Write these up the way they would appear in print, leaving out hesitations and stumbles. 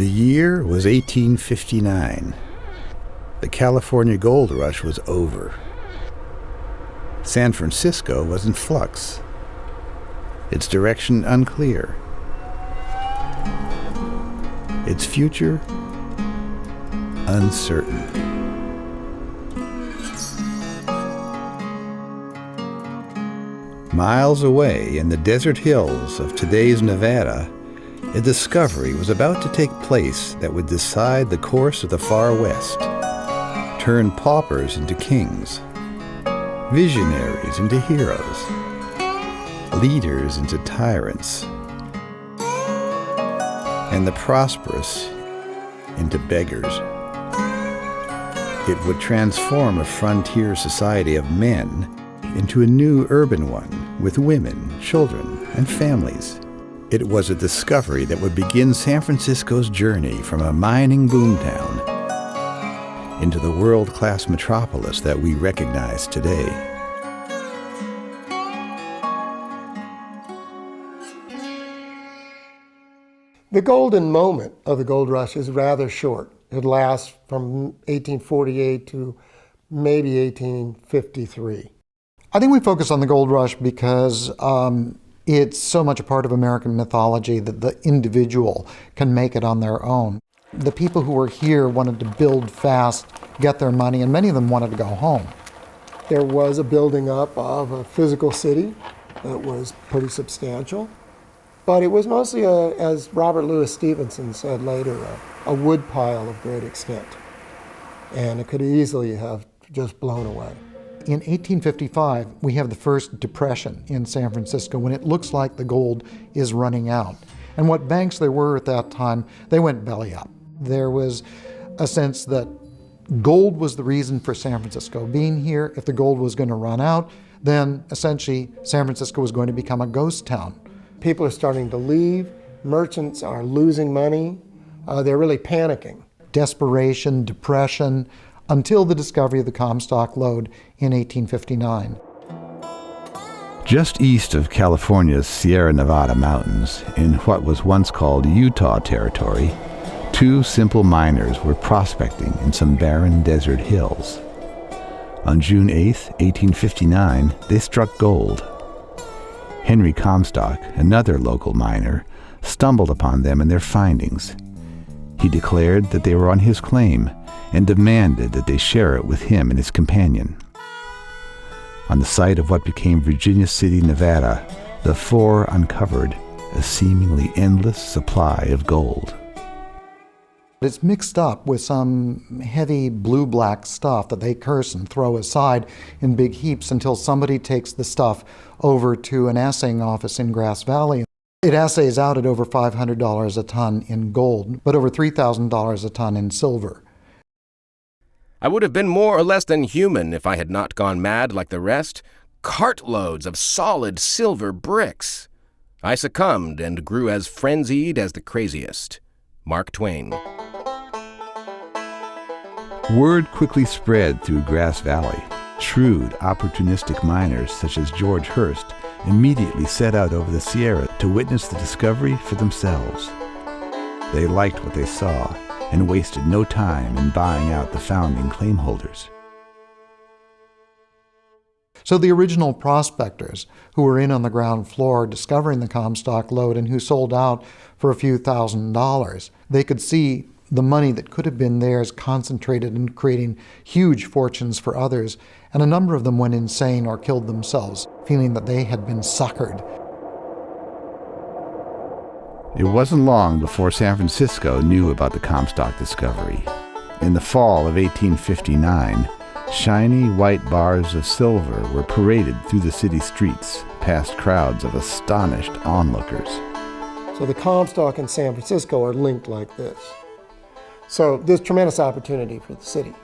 The year was 1859. The California gold rush was over. San Francisco was in flux, its direction unclear, its future uncertain. Miles away in the desert hills of today's Nevada, a discovery was about to take place that would decide the course of the far west, turn paupers into kings, visionaries into heroes, leaders into tyrants, and the prosperous into beggars. It would transform a frontier society of men into a new urban one with women, children, and families. It was a discovery that would begin San Francisco's journey from a mining boomtown into the world-class metropolis that we recognize today. The golden moment of the gold rush is rather short. It lasts from 1848 to maybe 1853. I think we focus on the gold rush because it's so much a part of American mythology that the individual can make it on their own. The people who were here wanted to build fast, get their money, and many of them wanted to go home. There was a building up of a physical city that was pretty substantial, but it was mostly, as Robert Louis Stevenson said later, a woodpile of great extent, and it could easily have just blown away. In 1855, we have the first depression in San Francisco when it looks like the gold is running out. And what banks there were at that time, they went belly up. There was a sense that gold was the reason for San Francisco being here. If the gold was going to run out, then essentially San Francisco was going to become a ghost town. People are starting to leave. Merchants are losing money. They're really panicking. Desperation, depression, until the discovery of the Comstock lode in 1859. Just east of California's Sierra Nevada mountains, in what was once called Utah territory, two simple miners were prospecting in some barren desert hills. On June 8, 1859, they struck gold. Henry Comstock, another local miner, stumbled upon them and their findings. He declared that they were on his claim and demanded that they share it with him and his companion. On the site of what became Virginia City, Nevada, the four uncovered a seemingly endless supply of gold. It's mixed up with some heavy blue-black stuff that they curse and throw aside in big heaps until somebody takes the stuff over to an assaying office in Grass Valley. It assays out at over $500 a ton in gold, but over $3,000 a ton in silver. I would have been more or less than human if I had not gone mad like the rest. Cartloads of solid silver bricks. I succumbed and grew as frenzied as the craziest. Mark Twain. Word quickly spread through Grass Valley. Shrewd, opportunistic miners such as George Hurst immediately set out over the Sierra to witness the discovery for themselves. They liked what they saw and wasted no time in buying out the founding claim holders. So the original prospectors who were in on the ground floor discovering the Comstock lode and who sold out for a few $1,000s, they could see the money that could have been theirs concentrated in creating huge fortunes for others, and a number of them went insane or killed themselves, feeling that they had been suckered. It wasn't long before San Francisco knew about the Comstock discovery. In the fall of 1859, shiny white bars of silver were paraded through the city streets, past crowds of astonished onlookers. So the Comstock and San Francisco are linked like this. So there's tremendous opportunity for the city.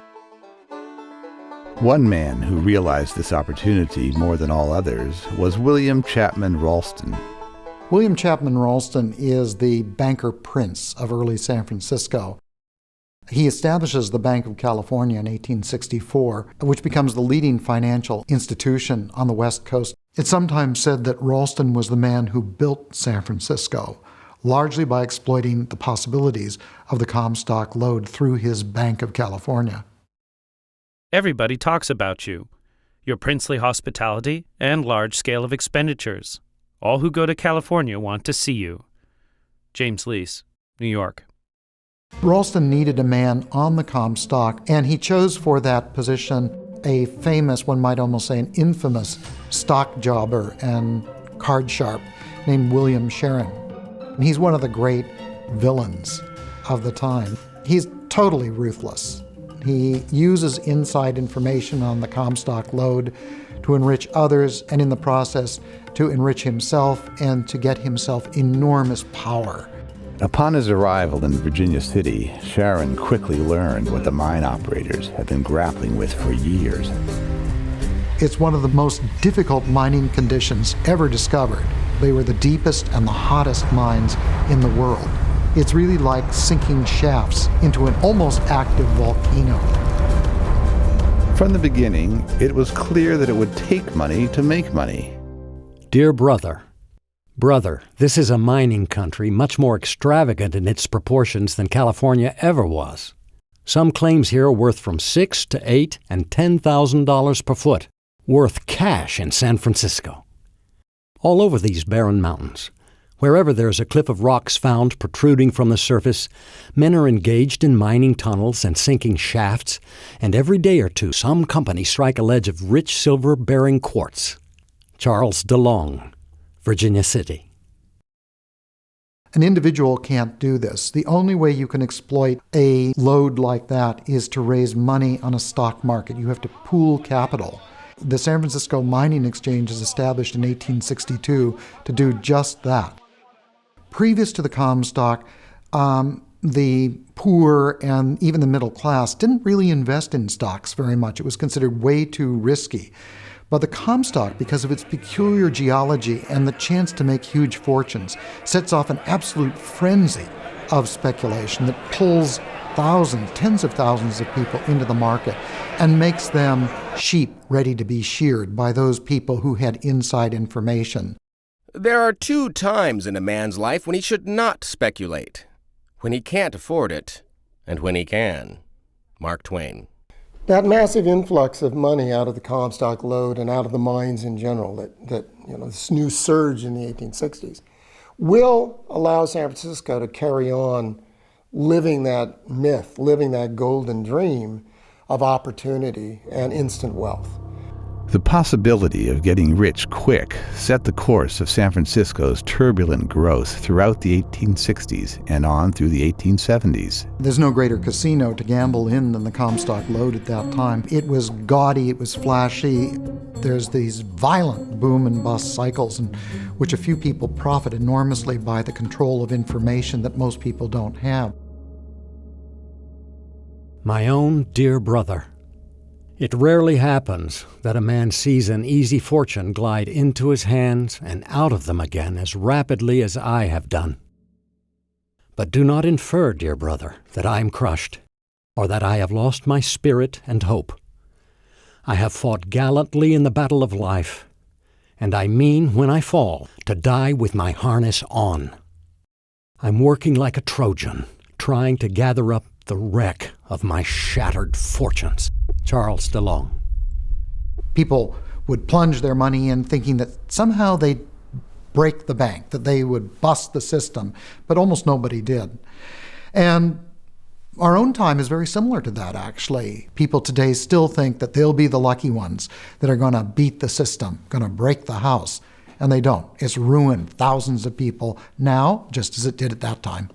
One man who realized this opportunity more than all others was William Chapman Ralston. William Chapman Ralston is the banker prince of early San Francisco. He establishes the Bank of California in 1864, which becomes the leading financial institution on the West Coast. It's sometimes said that Ralston was the man who built San Francisco, largely by exploiting the possibilities of the Comstock lode through his Bank of California. Everybody talks about you, your princely hospitality and large scale of expenditures. All who go to California want to see you. James Lease, New York. Ralston needed a man on the Comstock, and he chose for that position a famous, one might almost say an infamous, stock jobber and card sharp named William Sharon. And he's one of the great villains of the time. He's totally ruthless. He uses inside information on the Comstock lode to enrich others, and in the process to enrich himself and to get himself enormous power. Upon his arrival in Virginia City, Sharon quickly learned what the mine operators had been grappling with for years. It's one of the most difficult mining conditions ever discovered. They were the deepest and the hottest mines in the world. It's really like sinking shafts into an almost active volcano. From the beginning, it was clear that it would take money to make money. Dear brother, this is a mining country much more extravagant in its proportions than California ever was. Some claims here are worth from $6,000 to $8,000 and $10,000 per foot, worth cash in San Francisco. All over these barren mountains, wherever there's a cliff of rocks found protruding from the surface, men are engaged in mining tunnels and sinking shafts, and every day or two some company strike a ledge of rich silver-bearing quartz. Charles DeLong, Virginia City. An individual can't do this. The only way you can exploit a lode like that is to raise money on a stock market. You have to pool capital. The San Francisco Mining Exchange is established in 1862 to do just that. Previous to the Comstock, the poor and even the middle class didn't really invest in stocks very much. It was considered way too risky. But the Comstock, because of its peculiar geology and the chance to make huge fortunes, sets off an absolute frenzy of speculation that pulls thousands, tens of thousands of people into the market and makes them sheep ready to be sheared by those people who had inside information. There are 2 times in a man's life when he should not speculate. When he can't afford it, and when he can. Mark Twain. That massive influx of money out of the Comstock lode and out of the mines in general, this new surge in the 1860s, will allow San Francisco to carry on living that myth, living that golden dream of opportunity and instant wealth. The possibility of getting rich quick set the course of San Francisco's turbulent growth throughout the 1860s and on through the 1870s. There's no greater casino to gamble in than the Comstock lode at that time. It was gaudy, it was flashy. There's these violent boom and bust cycles in which a few people profit enormously by the control of information that most people don't have. My own dear brother, it rarely happens that a man sees an easy fortune glide into his hands and out of them again as rapidly as I have done. But do not infer, dear brother, that I am crushed, or that I have lost my spirit and hope. I have fought gallantly in the battle of life, and I mean, when I fall, to die with my harness on. I'm working like a Trojan, trying to gather up the wreck of my shattered fortunes. Charles DeLong. People would plunge their money in thinking that somehow they'd break the bank, that they would bust the system, but almost nobody did. And our own time is very similar to that, actually. People today still think that they'll be the lucky ones that are going to beat the system, going to break the house, and they don't. It's ruined thousands of people now, just as it did at that time.